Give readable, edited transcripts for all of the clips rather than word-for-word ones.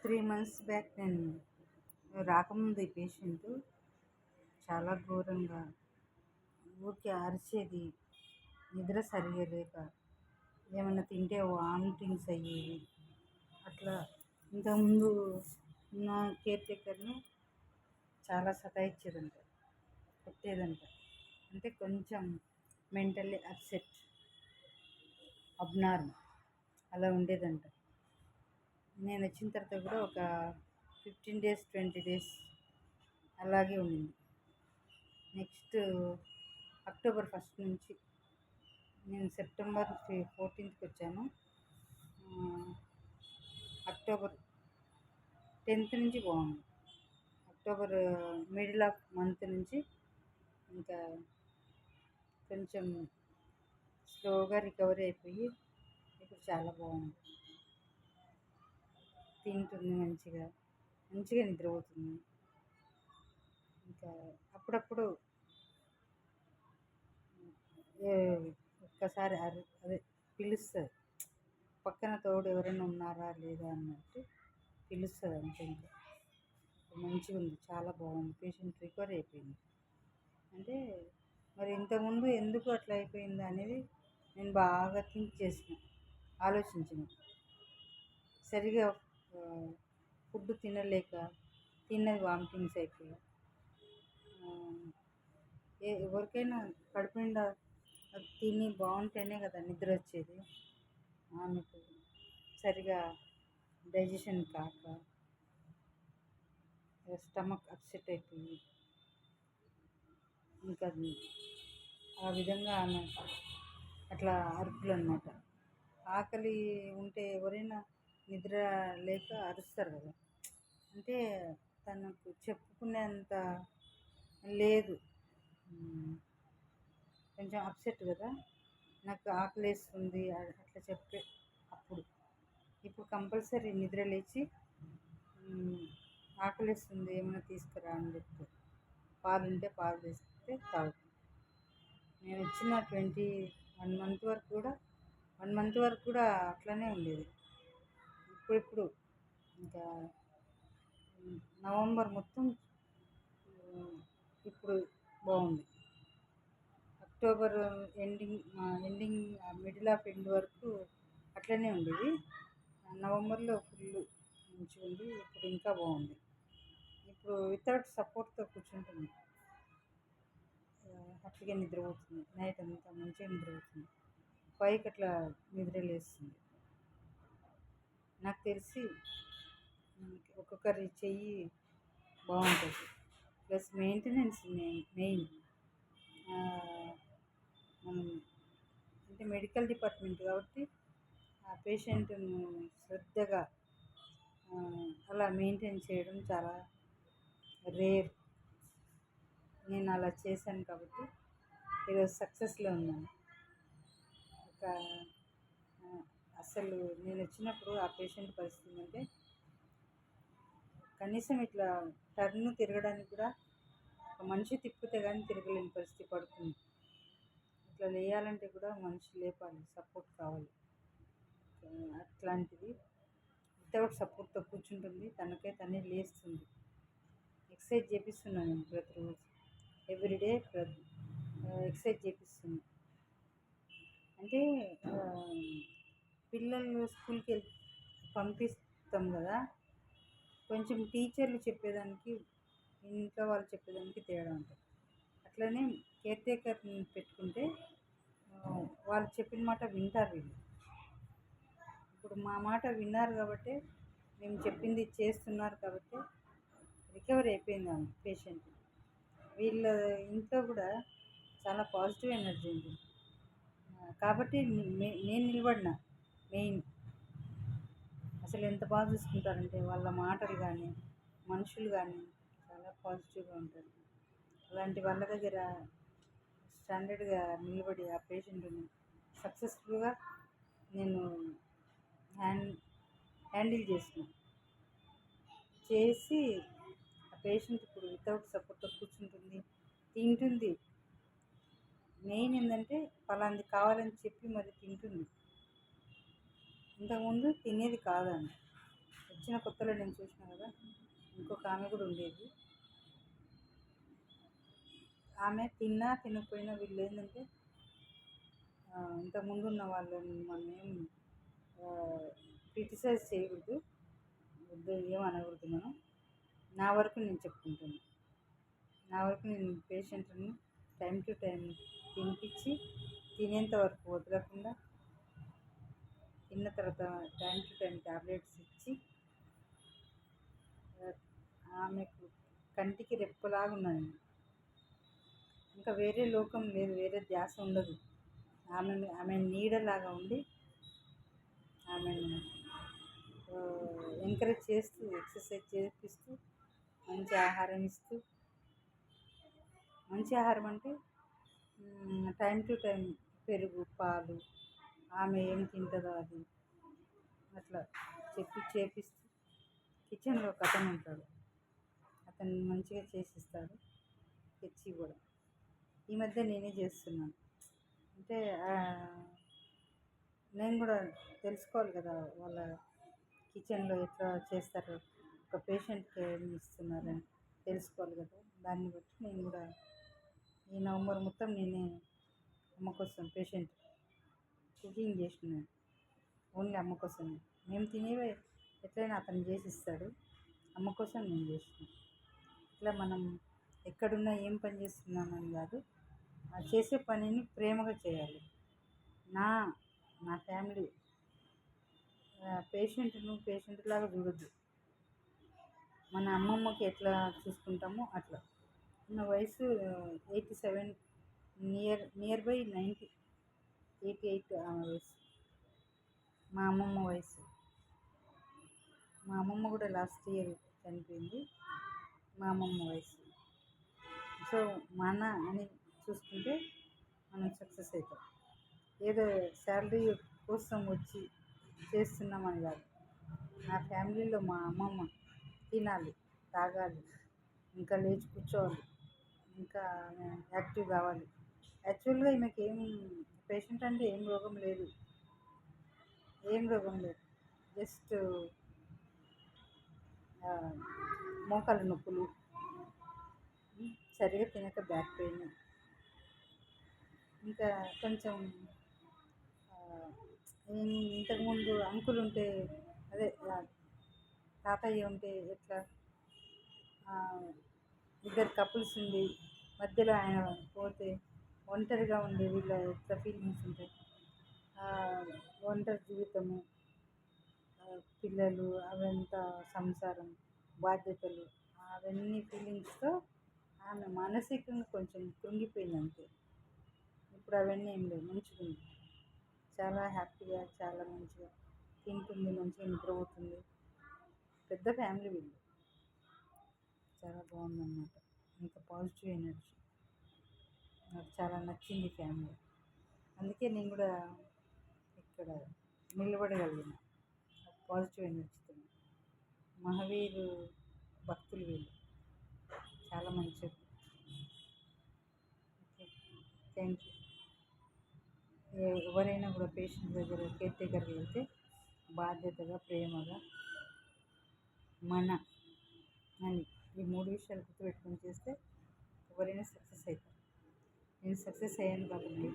3 months back నేను రాకముందు ఈ పేషెంట్ చాలా ఘోరంగా ఊరికే అరిచేది, నిద్ర సరిగ్గా లేక, ఏమన్నా తింటే వామిటింగ్స్ అయ్యేవి. అట్లా ఇంతకుముందు నా కేర్ టేకర్ని చాలా సతాయిచ్చేదంట, కొట్టేదంట. అంటే కొంచెం మెంటల్లీ అప్సెట్, అబ్నార్మల్ అలా ఉండేదంట. నేను వచ్చిన తర్వాత కూడా ఒక 15 days 20 days అలాగే ఉండింది. నెక్స్ట్ అక్టోబర్ 1st నుంచి, నేను సెప్టెంబర్ 14th వచ్చాను. అక్టోబర్ 10th నుంచి బాగుంది. అక్టోబర్ మిడిల్ ఆఫ్ మంత్ నుంచి ఇంకా కొంచెం స్లోగా రికవరీ అయిపోయి ఇప్పుడు చాలా బాగుంది. తింటుంది, మంచిగా నిద్రపోతుంది. ఇంకా అప్పుడప్పుడు ఒక్కసారి అదే పిలుస్తుంది, పక్కన తోడు ఎవరైనా ఉన్నారా లేదా అన్నట్టు పిలుస్తుంది అంతే. ఇంకా మంచిగా ఉంది, చాలా బాగుంది. పేషెంట్ రికవరీ అయిపోయింది. అంటే మరి ఇంతకుముందు ఎందుకు అట్లా అయిపోయింది అనేది నేను బాగా థింక్ చేసిన, ఆలోచించిన. సరిగా ఫుడ్ తినలేక, తిన్నది వామిటింగ్స్ అయిపోయి, ఎవరికైనా కడుపు నిండా అది తిని బాగుంటేనే కదా నిద్ర వచ్చేది. ఆమెకు సరిగా డైజెషన్ కాక స్టమక్ అప్సెట్ అయిపోయి, ఇంకా ఆ విధంగా ఆమె అట్లా అరుపులు అన్నమాట. ఆకలి ఉంటే ఎవరైనా నిద్ర లేక అరుస్తారు కదా, అంటే తనకు చెప్పుకునేంత లేదు. కొంచెం అప్సెట్ కదా, నాకు ఆకలేస్తుంది అట్లా చెప్పే అప్పుడు. ఇప్పుడు కంపల్సరీ నిద్ర లేచి ఆకలేస్తుంది ఏమైనా తీసుకురా అని చెప్తారు. పాలు ఉంటే పాలు తీసుకుంటే తాగుతుంది. నేను ఇచ్చిన 1 మంత్ వరకు కూడా అట్లనే ఉండేది. ఇప్పుడు ఇంకా నవంబర్ మొత్తం ఇప్పుడు బాగుంది. October ending middle of end వరకు అట్లనే ఉండేది. నవంబర్లో ఫుల్ మంచిగా ఉంది. ఇప్పుడు ఇంకా బాగుంది. ఇప్పుడు వితౌట్ సపోర్ట్తో కూర్చుంటుంది, అట్లాగే నిద్రపోతుంది. నైట్ అంతా మంచిగా నిద్రపోతుంది. 5కి అట్లా నిద్ర లేస్తుంది. నాకు తెలిసి ఒక్కొక్కరి చెయ్యి బాగుంటుంది, ప్లస్ మెయింటెనెన్స్ మెయిన్. మనం అంటే మెడికల్ డిపార్ట్మెంట్ కాబట్టి ఆ పేషెంట్ను శ్రద్ధగా అలా మెయింటైన్ చేయడం చాలా రేర్. నేను అలా చేశాను కాబట్టి ఈరోజు సక్సెస్లో ఉన్నాను. ఒక అసలు నేను వచ్చినప్పుడు ఆ పేషెంట్ పరిస్థితి అంటే కనీసం ఇట్లా టర్న్ తిరగడానికి కూడా ఒక మనిషి తిప్పితే కానీ తిరగలేని పరిస్థితి పడుతుంది. ఇట్లా లేయాలంటే కూడా మనిషి లేపాలి, సపోర్ట్ కావాలి. అట్లాంటిది వితౌట్ సపోర్ట్తో కూర్చుంటుంది, తనకే తనే లేస్తుంది. ఎక్సర్సైజ్ చేపిస్తున్నాను నేను ప్రతిరోజు, ఎవ్రీడే ఎక్సర్సైజ్ చేపిస్తున్నాను. అంటే పిల్లలు స్కూల్కి పంపిస్తాం కదా, కొంచెం టీచర్లు చెప్పేదానికి ఇంట్లో వాళ్ళు చెప్పేదానికి తేడా ఉంటుంది. అట్లనే కేర్ టేకర్ని పెట్టుకుంటే వాళ్ళు చెప్పిన మాట వింటారు వీళ్ళు. ఇప్పుడు మా మాట విన్నారు కాబట్టి, మేము చెప్పింది చేస్తున్నారు కాబట్టి రికవరీ అయిపోయింది ఆమె పేషెంట్. వీళ్ళ ఇంట్లో కూడా చాలా పాజిటివ్ ఎనర్జీ ఉంది కాబట్టి నేను నిలబడిన మెయిన్. అసలు ఎంత బాగా చూసుకుంటారంటే వాళ్ళ మాటలు కానీ, మనుషులు కానీ చాలా పాజిటివ్గా ఉంటారు. అలాంటి వాళ్ళ దగ్గర స్టాండర్డ్గా నిలబడి ఆ పేషెంట్ని సక్సెస్ఫుల్గా నేను హ్యాండిల్ చేసి ఆ పేషెంట్ ఇప్పుడు వితౌట్ సపోర్ట్తో కూర్చుంటుంది, తింటుంది. మెయిన్ ఏంటంటే పలాంది కావాలని చెప్పి మరి తింటుంది. ఇంతకుముందు తినేది కాదండి, వచ్చిన కొత్తలో నేను చూసిన కదా, ఇంకొక ఆమె కూడా ఉండేది. ఆమె తిన్నా తినకపోయినా వీళ్ళు ఏంటంటే ఇంతకుముందు ఉన్న వాళ్ళని మనం ఏం క్రిటిసైజ్ చేయకూడదు, వద్దు ఏం అనకూడదు మనం. నా వరకు నేను చెప్పుకుంటాను. నా వరకు నేను పేషెంట్ని టైం టు టైం తినిపించి, తినేంత వరకు వదలకుండా, తిన్న తర్వాత టైం టు టైం టాబ్లెట్స్ ఇచ్చి, ఆమెకు కంటికి రెప్పలాగా ఉన్నాను. ఇంకా వేరే లోకం లేదు, వేరే ధ్యాస ఉండదు. ఆమె నీడలాగా ఉండి ఆమెను ఎంకరేజ్ చేస్తూ, ఎక్సర్సైజ్ చేపిస్తూ, మంచి ఆహారం ఇస్తూ, మంచి ఆహారం అంటే టైం టు టైం పెరుగు, పాలు, ఆమె ఏం తింటుందో అది అట్లా చేపిస్తూ, కిచెన్లో ఒక అతను ఉంటాడు, అతను మంచిగా చేసిస్తాడు, తెచ్చి కూడా. ఈ మధ్య నేనే చేస్తున్నాను. అంటే నేను కూడా తెలుసుకోవాలి కదా, వాళ్ళ కిచెన్లో ఎట్లా చేస్తారు, ఒక పేషెంట్కి ఏమి ఇస్తున్నారని తెలుసుకోవాలి కదా. దాన్ని బట్టి నేను కూడా ఈ నవంబర్ మొత్తం నేనే అమ్మ కోసం పేషెంట్ కుకింగ్ చేసినాను. ఓన్లీ అమ్మ కోసం. మేము తినేవే ఎట్లయినా అతను చేసి ఇస్తాడు, అమ్మ కోసం నేను చేసిన. ఇట్లా మనం ఎక్కడున్నా ఏం పని చేస్తున్నామని కాదు, ఆ చేసే పనిని ప్రేమగా చేయాలి. నా నా ఫ్యామిలీ పేషెంట్ను పేషెంట్ లాగా చూడొద్దు. మన అమ్మమ్మకి ఎట్లా చూసుకుంటామో అట్లా. నా వయసు 87, నియర్ బై 90, 88 ఆమె వయసు, మా అమ్మమ్మ వయసు. మా అమ్మమ్మ కూడా లాస్ట్ ఇయర్ చనిపోయింది, మా అమ్మమ్మ వయసు. సో మన అని చూసుకుంటే మనం సక్సెస్ అవుతాం. ఏదో శాలరీ కోసం వచ్చి చేస్తున్నామని కాదు. నా ఫ్యామిలీలో మా అమ్మమ్మ తినాలి, తాగాలి, ఇంకా లేచి కూర్చోవాలి, ఇంకా యాక్టివ్ కావాలి. యాక్చువల్గా ఈమెకి ఏం పేషెంట్ అంటే ఏం రోగం లేదు, జస్ట్ మోకాలు నొప్పులు, సరిగా తినక బ్యాక్ పెయిన్, ఇంకా కొంచెం ఇంతకుముందు అంకుల్ ఉంటే, అదే తాతయ్య ఉంటే ఎట్లా ఇద్దరు కపుల్స్ ఉండి మధ్యలో ఆయన పోతే ఒంటరిగా ఉండే వీళ్ళ ఎట్లా ఫీలింగ్స్ ఉంటాయి, ఒంటరి జీవితము, పిల్లలు, అవంతా సంసారం, బాధ్యతలు, అవన్నీ ఫీలింగ్స్తో ఆమె మానసికంగా కొంచెం కృంగిపోయింది అంతే. ఇప్పుడు అవన్నీ ఏం లేవు, మంచిగా ఉంది, చాలా హ్యాపీగా, చాలా మంచిగా తింటుంది, మంచిగా నిద్రపోతుంది. పెద్ద ఫ్యామిలీ వీళ్ళు, చాలా బాగుందన్నమాట. ఇంత పాజిటివ్ ఎనర్జీ నాకు చాలా నచ్చింది ఫ్యామిలీ. అందుకే నేను కూడా ఇక్కడ నిలబడగలిగిన పాజిటివ్ ఎనర్జీతో. మహావీరు భక్తులు వీళ్ళు, చాలా మంచిది. Okay, thank you. ఎవరైనా కూడా పేషెంట్ దగ్గర కేర్ టేకర్కి వెళ్తే బాధ్యతగా, ప్రేమగా, మన అని ఈ 3 విషయాలు గుర్తుపెట్టుకొని చేస్తే ఎవరైనా సక్సెస్ అవుతారు. నేను సక్సెస్ అయ్యాను కాబట్టి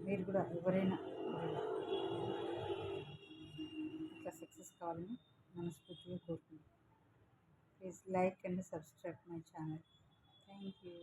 మీరు కూడా ఎవరైనా ఇట్లా సక్సెస్ కావాలని మనస్ఫూర్తిగా కోరుకుంటున్నాను. Please like and subscribe my channel. Thank you.